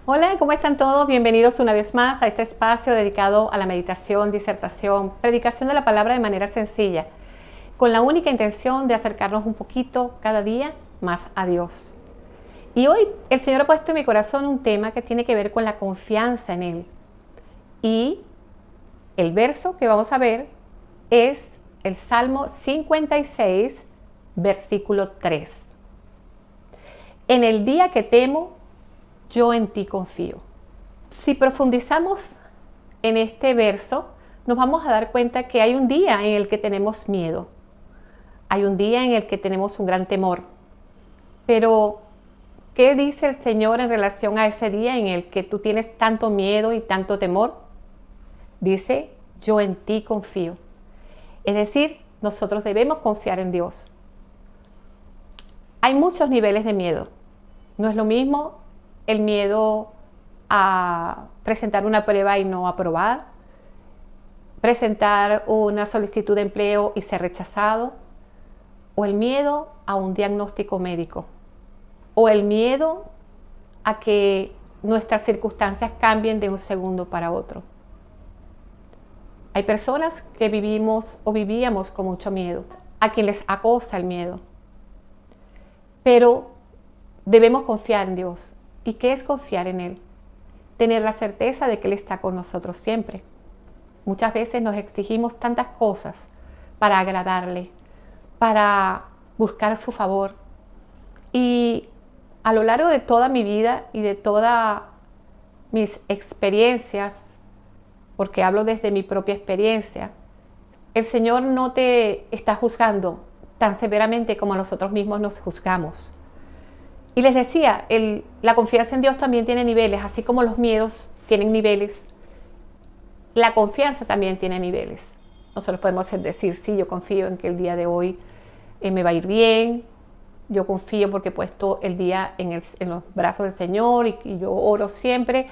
Hola, ¿cómo están todos? Bienvenidos una vez más a este espacio dedicado a la meditación, disertación, predicación de la palabra de manera sencilla, con la única intención de acercarnos un poquito cada día más a Dios. Y hoy el Señor ha puesto en mi corazón un tema que tiene que ver con la confianza en Él. Y el verso que vamos a ver es el Salmo 56, versículo 3. En el día que temo, yo en ti confío. Si profundizamos en este verso, nos vamos a dar cuenta que hay un día en el que tenemos miedo. Hay un día en el que tenemos un gran temor. Pero, ¿qué dice el Señor en relación a ese día en el que tú tienes tanto miedo y tanto temor? Dice, yo en ti confío. Es decir, nosotros debemos confiar en Dios. Hay muchos niveles de miedo. No es lo mismo el miedo a presentar una prueba y no aprobar, presentar una solicitud de empleo y ser rechazado, o el miedo a un diagnóstico médico, o el miedo a que nuestras circunstancias cambien de un segundo para otro. Hay personas que vivimos o vivíamos con mucho miedo, a quien les acosa el miedo, pero debemos confiar en Dios. ¿Y qué es confiar en Él? Tener la certeza de que Él está con nosotros siempre. Muchas veces nos exigimos tantas cosas para agradarle, para buscar su favor. Y a lo largo de toda mi vida y de todas mis experiencias, porque hablo desde mi propia experiencia, el Señor no te está juzgando tan severamente como nosotros mismos nos juzgamos. Y les decía, la confianza en Dios también tiene niveles, así como los miedos tienen niveles, la confianza también tiene niveles. Nosotros podemos decir, sí, yo confío en que el día de hoy me va a ir bien, yo confío porque he puesto el día en los brazos del Señor y yo oro siempre,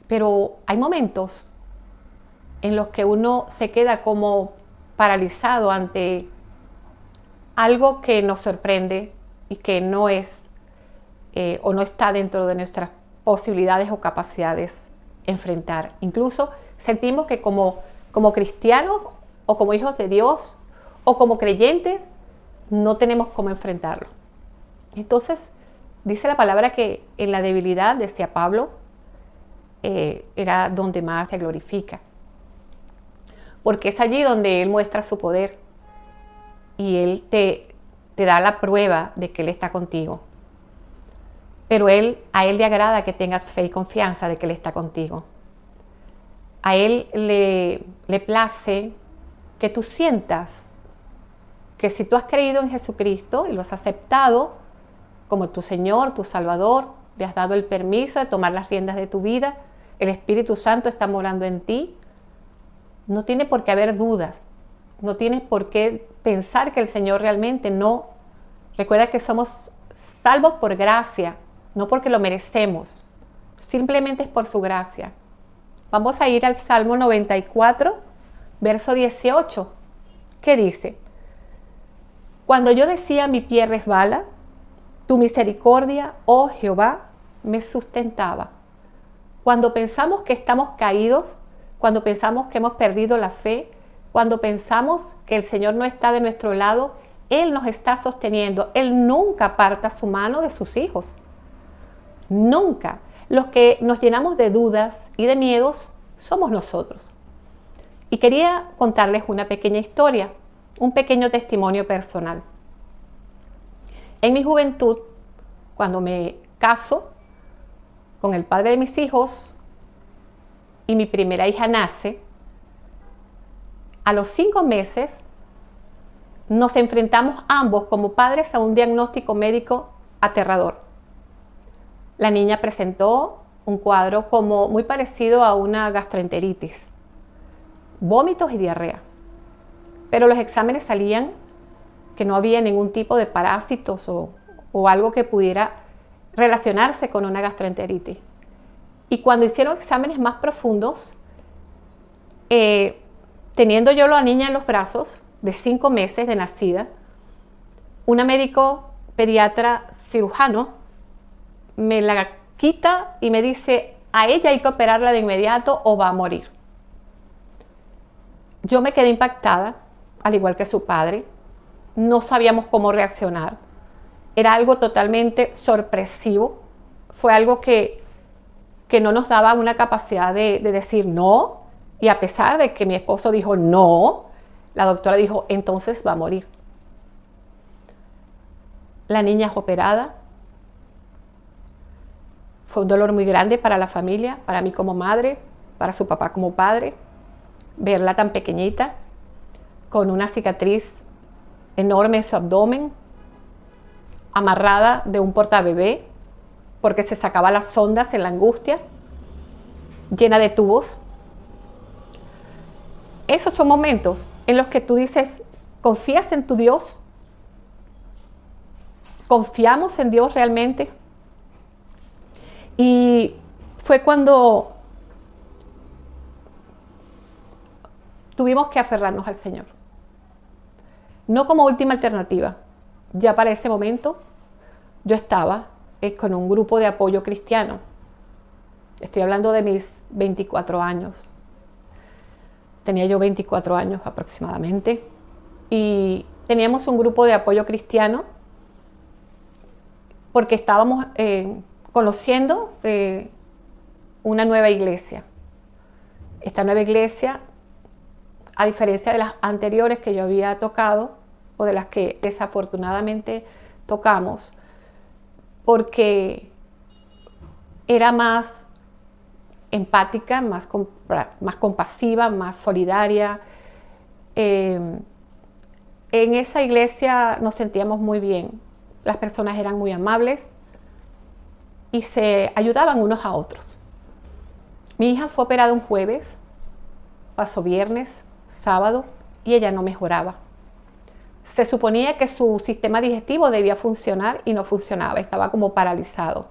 pero hay momentos en los que uno se queda como paralizado ante algo que nos sorprende y que no es o no está dentro de nuestras posibilidades o capacidades enfrentar. Incluso sentimos que como cristianos o como hijos de Dios o como creyentes no tenemos cómo enfrentarlo. Entonces, dice la palabra que en la debilidad, decía Pablo, era donde más se glorifica. Porque es allí donde Él muestra su poder y Él te da la prueba de que Él está contigo. Pero a Él le agrada que tengas fe y confianza de que Él está contigo. A Él le place que tú sientas que si tú has creído en Jesucristo y lo has aceptado como tu Señor, tu Salvador, le has dado el permiso de tomar las riendas de tu vida, el Espíritu Santo está morando en ti, no tiene por qué haber dudas, no tienes por qué pensar que el Señor realmente no. Recuerda que somos salvos por gracia, no porque lo merecemos, simplemente es por su gracia. Vamos a ir al Salmo 94, verso 18, que dice: Cuando yo decía mi pie resbala, tu misericordia, oh Jehová, me sustentaba. Cuando pensamos que estamos caídos, cuando pensamos que hemos perdido la fe, cuando pensamos que el Señor no está de nuestro lado, Él nos está sosteniendo. Él nunca aparta su mano de sus hijos. Nunca. Los que nos llenamos de dudas y de miedos somos nosotros. Y quería contarles una pequeña historia, un pequeño testimonio personal. En mi juventud, cuando me caso con el padre de mis hijos y mi primera hija nace, a los 5 meses nos enfrentamos ambos como padres a un diagnóstico médico aterrador. La niña presentó un cuadro como muy parecido a una gastroenteritis, vómitos y diarrea. Pero los exámenes salían que no había ningún tipo de parásitos o algo que pudiera relacionarse con una gastroenteritis. Y cuando hicieron exámenes más profundos, teniendo yo a la niña en los brazos, de 5 meses de nacida, una médico pediatra cirujano me la quita y me dice, a ella hay que operarla de inmediato o va a morir. Yo me quedé impactada, al igual que su padre. No sabíamos cómo reaccionar. Era algo totalmente sorpresivo. Fue algo que no nos daba una capacidad de decir no. Y a pesar de que mi esposo dijo no, la doctora dijo, entonces va a morir. La niña es operada. Fue un dolor muy grande para la familia, para mí como madre, para su papá como padre. Verla tan pequeñita, con una cicatriz enorme en su abdomen, amarrada de un portabebé, porque se sacaba las sondas en la angustia, llena de tubos. Esos son momentos en los que tú dices, ¿confías en tu Dios? ¿Confiamos en Dios realmente? Y fue cuando tuvimos que aferrarnos al Señor. No como última alternativa. Ya para ese momento yo estaba con un grupo de apoyo cristiano. Estoy hablando de mis 24 años. Tenía yo 24 años aproximadamente. Y teníamos un grupo de apoyo cristiano porque estábamos conociendo una nueva iglesia. Esta nueva iglesia, a diferencia de las anteriores que yo había tocado, o de las que desafortunadamente tocamos, porque era más empática, más compasiva, más solidaria. En esa iglesia nos sentíamos muy bien. Las personas eran muy amables y se ayudaban unos a otros. Mi hija fue operada un jueves, pasó viernes, sábado y ella no mejoraba. Se suponía que su sistema digestivo debía funcionar y no funcionaba, estaba como paralizado.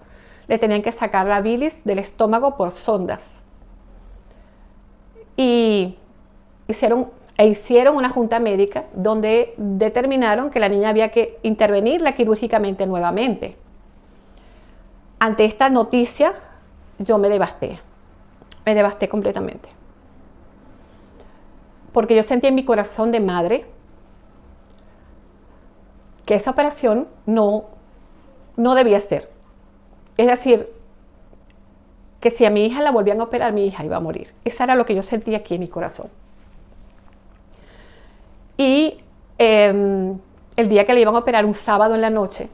Le tenían que sacar la bilis del estómago por sondas. Y hicieron una junta médica donde determinaron que la niña había que intervenirla quirúrgicamente nuevamente. Ante esta noticia, yo me devasté completamente. Porque yo sentí en mi corazón de madre que esa operación no debía ser. Es decir, que si a mi hija la volvían a operar, mi hija iba a morir. Eso era lo que yo sentía aquí en mi corazón. Y el día que le iban a operar, un sábado en la noche,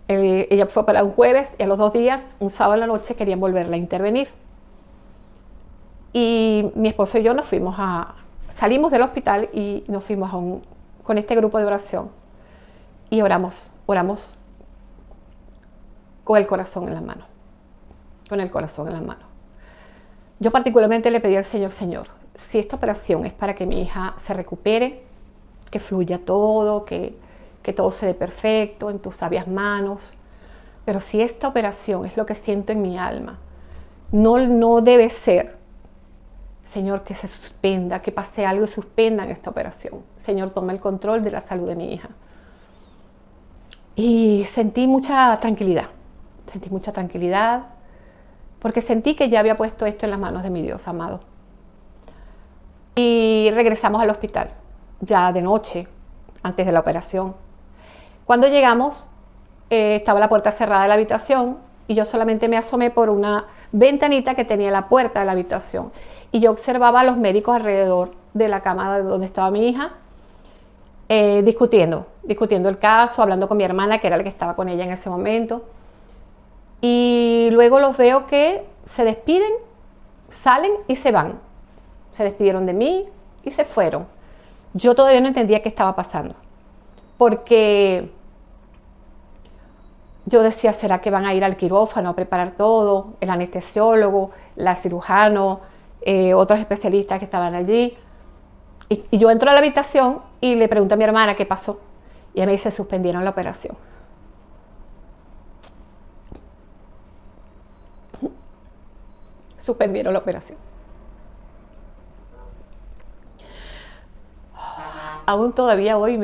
ella fue operada un jueves y a los 2 días, un sábado en la noche, querían volverla a intervenir. Y mi esposo y yo salimos del hospital y nos fuimos con este grupo de oración y oramos con el corazón en la mano, Yo particularmente le pedí al Señor, si esta operación es para que mi hija se recupere, que fluya todo, que todo se dé perfecto en tus sabias manos, pero si esta operación es lo que siento en mi alma, no debe ser, Señor, que se suspenda, que pase algo y suspendan esta operación. Señor, toma el control de la salud de mi hija. Y sentí mucha tranquilidad, porque sentí que ya había puesto esto en las manos de mi Dios amado. Y regresamos al hospital, ya de noche, antes de la operación. Cuando llegamos, estaba la puerta cerrada de la habitación y yo solamente me asomé por una ventanita que tenía la puerta de la habitación. Y yo observaba a los médicos alrededor de la cama donde estaba mi hija, discutiendo el caso, hablando con mi hermana, que era la que estaba con ella en ese momento. Y luego los veo que se despiden, salen y se van. Se despidieron de mí y se fueron. Yo todavía no entendía qué estaba pasando, porque yo decía, ¿será que van a ir al quirófano a preparar todo? El anestesiólogo, la cirujano, otros especialistas que estaban allí. Y yo entro a la habitación y le pregunto a mi hermana qué pasó. Y ella me dice, suspendieron la operación. Suspendieron la operación. Aún todavía hoy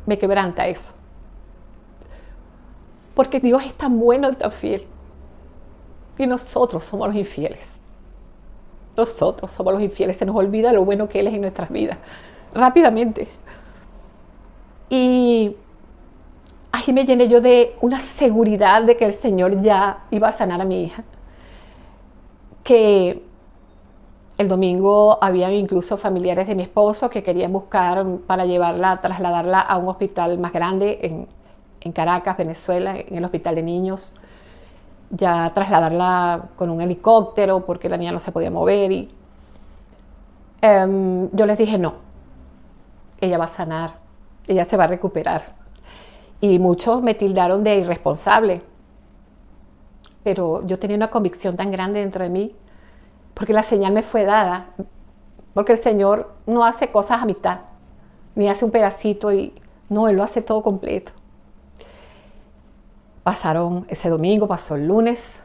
me quebranta eso. Porque Dios es tan bueno y tan fiel. Y nosotros somos los infieles. Nosotros somos los infieles. Se nos olvida lo bueno que Él es en nuestras vidas. Rápidamente. Y ahí me llené yo de una seguridad de que el Señor ya iba a sanar a mi hija. Que el domingo había incluso familiares de mi esposo que querían buscar para llevarla, trasladarla a un hospital más grande en Caracas, Venezuela, en el hospital de niños. Ya trasladarla con un helicóptero porque la niña no se podía mover. Y yo les dije, no, ella va a sanar, ella se va a recuperar. Y muchos me tildaron de irresponsable. Pero yo tenía una convicción tan grande dentro de mí, porque la señal me fue dada, porque el Señor no hace cosas a mitad, ni hace un pedacito, y no, Él lo hace todo completo. Pasaron ese domingo, pasó el lunes,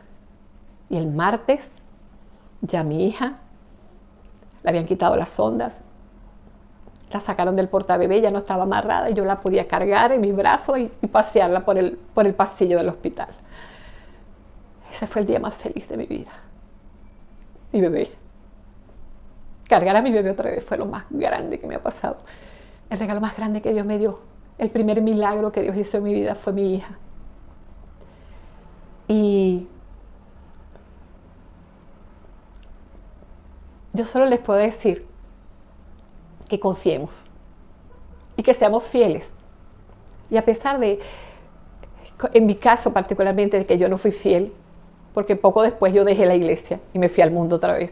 y el martes ya mi hija, le habían quitado las sondas, la sacaron del portabebé, ya no estaba amarrada, y yo la podía cargar en mis brazos y pasearla por el pasillo del hospital. Ese fue el día más feliz de mi vida. Mi bebé. Cargar a mi bebé otra vez fue lo más grande que me ha pasado. El regalo más grande que Dios me dio. El primer milagro que Dios hizo en mi vida fue mi hija. Y yo solo les puedo decir que confiemos y que seamos fieles. Y a pesar de, en mi caso particularmente, de que yo no fui fiel, porque poco después yo dejé la iglesia y me fui al mundo otra vez.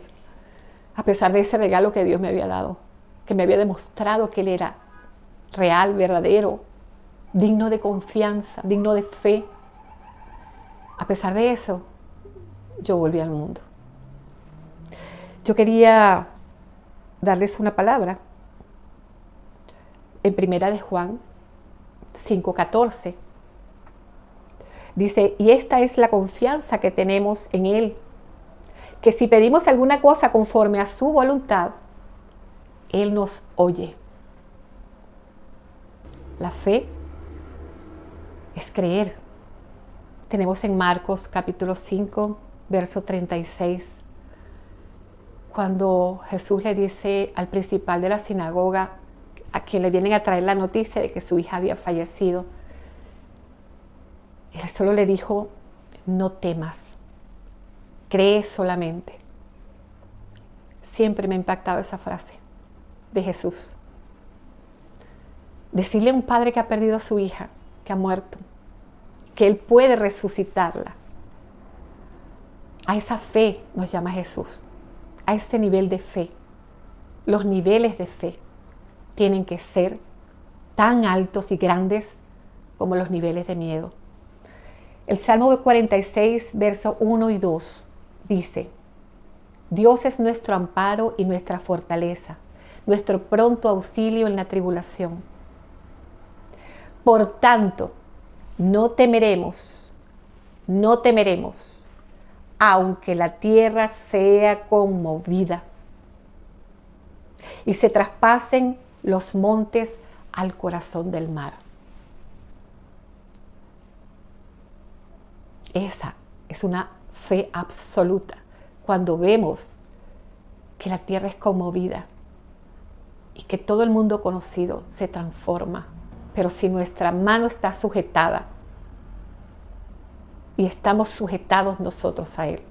A pesar de ese regalo que Dios me había dado, que me había demostrado que Él era real, verdadero, digno de confianza, digno de fe. A pesar de eso, yo volví al mundo. Yo quería darles una palabra. En Primera de Juan 5:14. Dice, y esta es la confianza que tenemos en Él, que si pedimos alguna cosa conforme a su voluntad, Él nos oye. La fe es creer. Tenemos en Marcos capítulo 5, verso 36, cuando Jesús le dice al principal de la sinagoga, a quien le vienen a traer la noticia de que su hija había fallecido, Él solo le dijo, no temas, cree solamente. Siempre me ha impactado esa frase de Jesús. Decirle a un padre que ha perdido a su hija, que ha muerto, que Él puede resucitarla. A esa fe nos llama Jesús, a ese nivel de fe. Los niveles de fe tienen que ser tan altos y grandes como los niveles de miedo. El Salmo 46, versos 1 y 2 dice, Dios es nuestro amparo y nuestra fortaleza, nuestro pronto auxilio en la tribulación. Por tanto, no temeremos, aunque la tierra sea conmovida y se traspasen los montes al corazón del mar. Esa es una fe absoluta cuando vemos que la tierra es conmovida y que todo el mundo conocido se transforma. Pero si nuestra mano está sujetada y estamos sujetados nosotros a Él,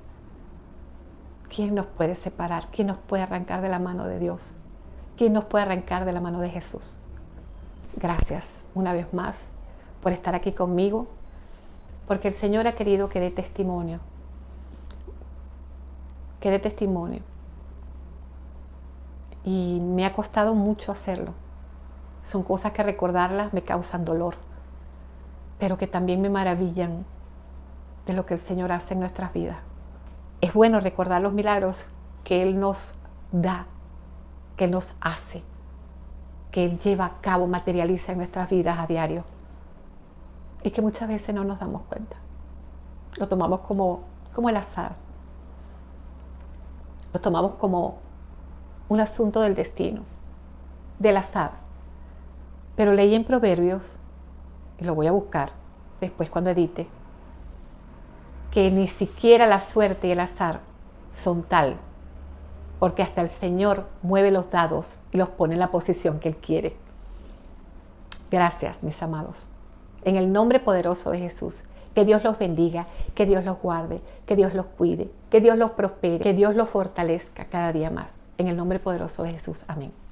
¿quién nos puede separar? ¿Quién nos puede arrancar de la mano de Dios? ¿Quién nos puede arrancar de la mano de Jesús? Gracias una vez más por estar aquí conmigo, porque el Señor ha querido que dé testimonio. Que dé testimonio. Y me ha costado mucho hacerlo. Son cosas que recordarlas me causan dolor, pero que también me maravillan de lo que el Señor hace en nuestras vidas. Es bueno recordar los milagros que Él nos da, que Él nos hace, que Él lleva a cabo, materializa en nuestras vidas a diario. Y que muchas veces no nos damos cuenta. Lo tomamos como el azar. Lo tomamos como un asunto del destino, del azar. Pero leí en Proverbios, y lo voy a buscar, después cuando edite, que ni siquiera la suerte y el azar son tal, porque hasta el Señor mueve los dados y los pone en la posición que Él quiere. Gracias, mis amados. En el nombre poderoso de Jesús, que Dios los bendiga, que Dios los guarde, que Dios los cuide, que Dios los prospere, que Dios los fortalezca cada día más. En el nombre poderoso de Jesús. Amén.